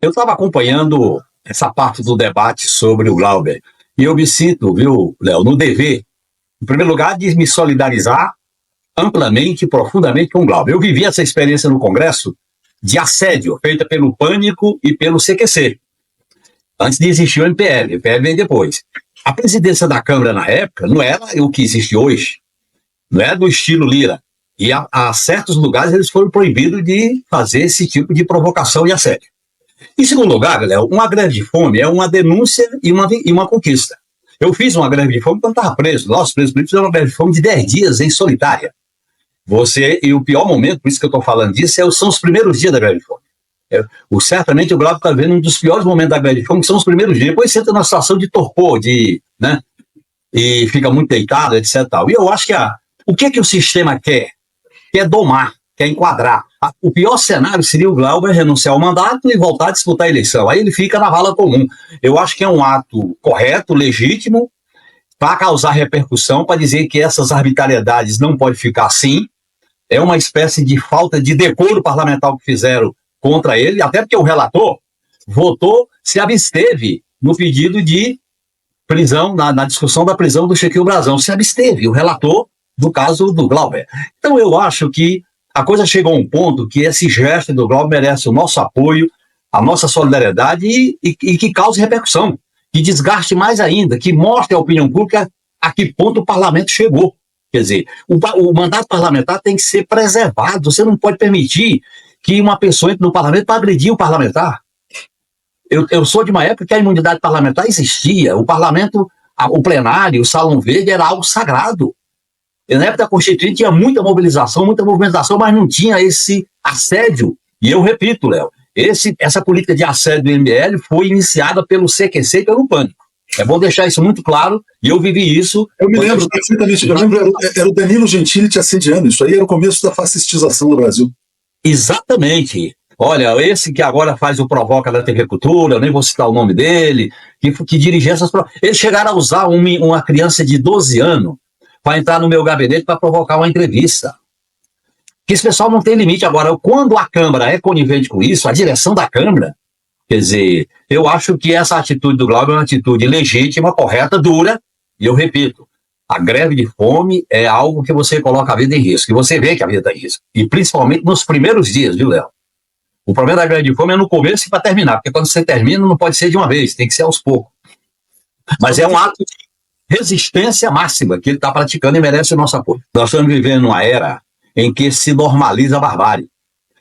Eu estava acompanhando essa parte do debate sobre o Glauber e eu me sinto, viu, Léo, no dever, em primeiro lugar, de me solidarizar amplamente e profundamente com o Glauber. Eu vivi essa experiência no Congresso de assédio feita pelo Pânico e pelo CQC, antes de existir o MPL. O MPL veio depois. A presidência da Câmara, na época, não era o que existe hoje, não era do estilo Lira. E a certos lugares eles foram proibidos de fazer esse tipo de provocação e assédio. Em segundo lugar, Léo, uma greve de fome é uma denúncia e uma conquista. Eu fiz uma greve de fome quando estava preso. Nossos presos políticos fizeram uma greve de fome de 10 dias em solitária. E o pior momento, por isso que eu estou falando disso, são os primeiros dias da greve de fome. Certamente o Glauber está vendo um dos piores momentos da greve de fome, que são os primeiros dias. Depois você entra numa situação de torpor, né? E fica muito deitado, etc. Tal. E eu acho que o que o sistema quer? Quer domar, quer enquadrar. O pior cenário seria o Glauber renunciar ao mandato e voltar a disputar a eleição. Aí ele fica na vala comum. Eu acho que é um ato correto, legítimo, para causar repercussão, para dizer que essas arbitrariedades não podem ficar assim. É uma espécie de falta de decoro parlamentar que fizeram contra ele, até porque o relator se absteve no pedido de prisão, na discussão da prisão do Shequil Brazão. Se absteve, o relator do caso do Glauber. Então eu acho que a coisa chegou a um ponto que esse gesto do Glauber merece o nosso apoio, a nossa solidariedade e que cause repercussão, que desgaste mais ainda, que mostre à opinião pública a que ponto o parlamento chegou. Quer dizer, o mandato parlamentar tem que ser preservado. Você não pode permitir que uma pessoa entre no parlamento para agredir o parlamentar. Eu sou de uma época que a imunidade parlamentar existia. O parlamento, o plenário, o Salão Verde era algo sagrado. E na época da Constituinte tinha muita mobilização, mas não tinha esse assédio. E eu repito, Léo, essa política de assédio do MBL foi iniciada pelo CQC e pelo Pânico. É bom deixar isso muito claro, e eu vivi isso. Eu me lembro perfeitamente, era o Danilo Gentili te assediando, isso aí era o começo da fascistização do Brasil. Exatamente. Olha, esse que agora faz o Provoca da TV Cultura, eu nem vou citar o nome dele, que dirigia essas provocas. Eles chegaram a usar uma criança de 12 anos para entrar no meu gabinete para provocar uma entrevista. Que esse pessoal não tem limite. Agora, quando a Câmara é conivente com isso, a direção da Câmara, quer dizer, eu acho que essa atitude do Glauber é uma atitude legítima, correta, dura, e eu repito, a greve de fome é algo que você coloca a vida em risco, e você vê que a vida está em risco, e principalmente nos primeiros dias, viu, Léo? O problema da greve de fome é no começo e para terminar, porque quando você termina não pode ser de uma vez, tem que ser aos poucos. Mas é um ato de resistência máxima que ele está praticando e merece o nosso apoio. Nós estamos vivendo uma era em que se normaliza a barbárie,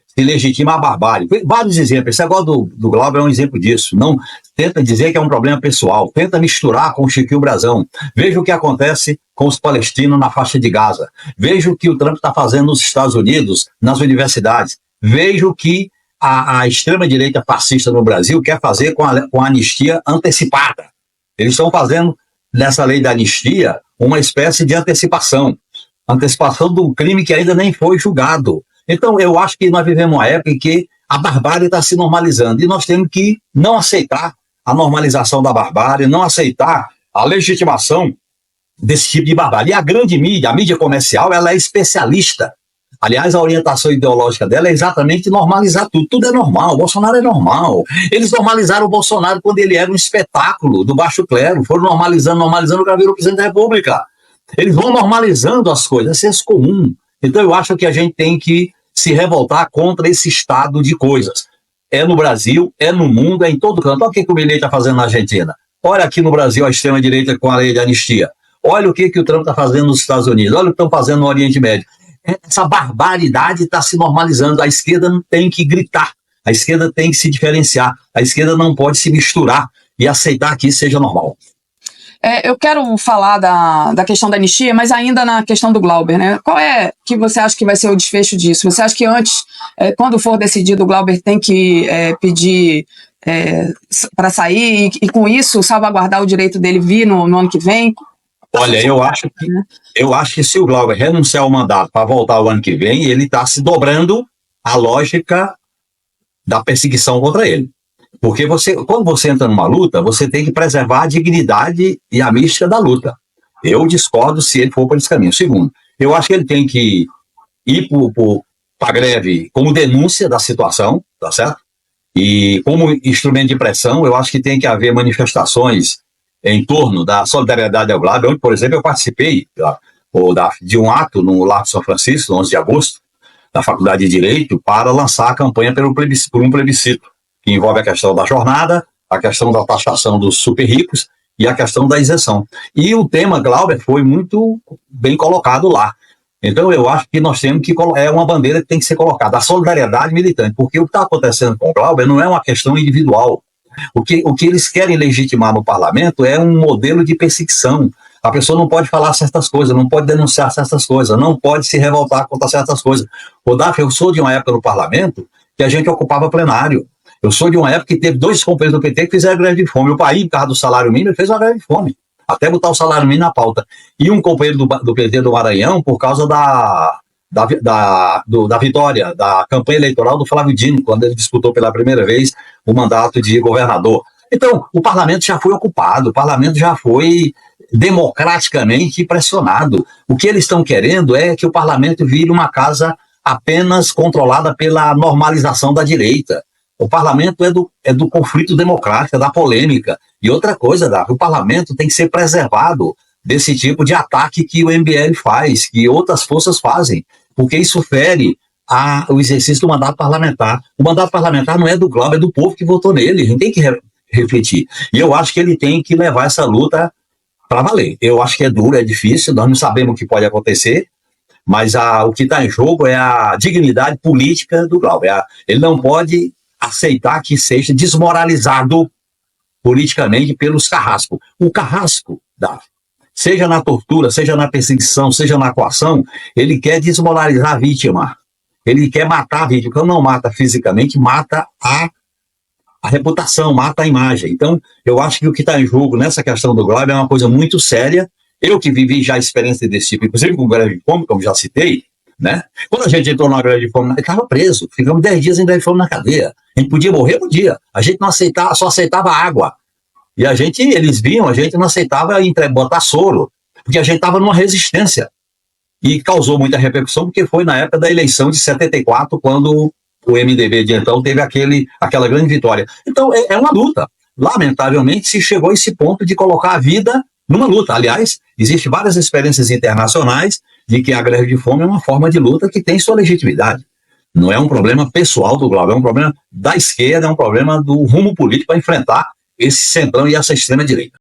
se legitima a barbárie. Vários exemplos. Esse negócio do Glauber é um exemplo disso. Não tenta dizer que é um problema pessoal, tenta misturar com o Shequil Brazão. Veja o que acontece com os palestinos na faixa de Gaza. Veja o que o Trump está fazendo nos Estados Unidos, nas universidades. Veja o que a extrema-direita fascista no Brasil quer fazer com a anistia antecipada. Eles estão fazendo, nessa lei da anistia, uma espécie de antecipação de um crime que ainda nem foi julgado. Então, eu acho que nós vivemos uma época em que a barbárie está se normalizando e nós temos que não aceitar a normalização da barbárie, não aceitar a legitimação desse tipo de barbárie. E a grande mídia, a mídia comercial, ela é especialista. Aliás, a orientação ideológica dela é exatamente normalizar tudo. Tudo é normal, o Bolsonaro é normal. Eles normalizaram o Bolsonaro quando ele era um espetáculo do baixo clero. Foram normalizando, o cara virou presidente da República. Eles vão normalizando as coisas, é senso comum. Então eu acho que a gente tem que se revoltar contra esse estado de coisas. É no Brasil, é no mundo, é em todo canto. Olha o que o Milei está fazendo na Argentina. Olha aqui no Brasil a extrema-direita com a lei de anistia. Olha o que o Trump está fazendo nos Estados Unidos. Olha o que estão fazendo no Oriente Médio. Essa barbaridade está se normalizando. A esquerda não tem que gritar. A esquerda tem que se diferenciar. A esquerda não pode se misturar e aceitar que isso seja normal. Eu quero falar da questão da anistia, mas ainda na questão do Glauber, né? Qual é que você acha que vai ser o desfecho disso? Você acha que antes, quando for decidido, o Glauber tem que pedir para sair e com isso salvaguardar o direito dele vir no ano que vem? Olha, eu acho que se o Glauber renunciar ao mandato para voltar o ano que vem, ele está se dobrando à lógica da perseguição contra ele. Porque quando você entra numa luta, você tem que preservar a dignidade e a mística da luta. Eu discordo se ele for por esse caminho. Segundo, eu acho que ele tem que ir para a greve como denúncia da situação, tá certo? E como instrumento de pressão, eu acho que tem que haver manifestações em torno da solidariedade ao Glauber, onde, por exemplo, eu participei de um ato no Largo São Francisco, no 11 de agosto, da Faculdade de Direito, para lançar a campanha por um plebiscito, que envolve a questão da jornada, a questão da taxação dos super ricos e a questão da isenção. E o tema Glauber foi muito bem colocado lá. Então, eu acho que nós temos que... É uma bandeira que tem que ser colocada, a solidariedade militante, porque o que está acontecendo com o Glauber não é uma questão individual. O que eles querem legitimar no parlamento é um modelo de perseguição. A pessoa não pode falar certas coisas, não pode denunciar certas coisas, não pode se revoltar contra certas coisas. O Daf, eu sou de uma época no parlamento que a gente ocupava plenário. Eu sou de uma época que teve 2 companheiros do PT que fizeram greve de fome. O país, por causa do salário mínimo, fez uma greve de fome, até botar o salário mínimo na pauta. E um companheiro do PT do Maranhão, por causa da vitória, da campanha eleitoral do Flávio Dino, quando ele disputou pela primeira vez o mandato de governador. Então, o parlamento já foi ocupado, o parlamento já foi democraticamente pressionado. O que eles estão querendo é que o parlamento vire uma casa apenas controlada pela normalização da direita. O parlamento é do conflito democrático, é da polêmica. E outra coisa, o parlamento tem que ser preservado desse tipo de ataque que o MBL faz, que outras forças fazem, porque isso fere o exercício do mandato parlamentar. O mandato parlamentar não é do Glauber, é do povo que votou nele. A gente tem que refletir. E eu acho que ele tem que levar essa luta para valer. Eu acho que é duro, é difícil, nós não sabemos o que pode acontecer, mas o que está em jogo é a dignidade política do Glauber. Ele não pode aceitar que seja desmoralizado politicamente pelos carrascos. O carrasco, seja na tortura, seja na perseguição, seja na coação, ele quer desmoralizar a vítima. Ele quer matar a vítima. Quando não mata fisicamente, mata a reputação, mata a imagem. Então, eu acho que o que está em jogo nessa questão do Glauber é uma coisa muito séria. Eu que vivi já a experiência desse tipo, inclusive com greve de fome, como já citei, né? Quando a gente entrou na greve de fome, ele estava preso. Ficamos 10 dias em greve de fome na cadeia. A gente podia morrer um dia. A gente não aceitava, só aceitava água. E eles viam, a gente não aceitava botar soro, porque a gente estava numa resistência. E causou muita repercussão, porque foi na época da eleição de 74, quando o MDB de então teve aquela grande vitória. Então, é uma luta. Lamentavelmente, se chegou a esse ponto de colocar a vida numa luta. Aliás, existem várias experiências internacionais de que a greve de fome é uma forma de luta que tem sua legitimidade. Não é um problema pessoal do Glauber, é um problema da esquerda, é um problema do rumo político para enfrentar esse centrão e essa extrema-direita.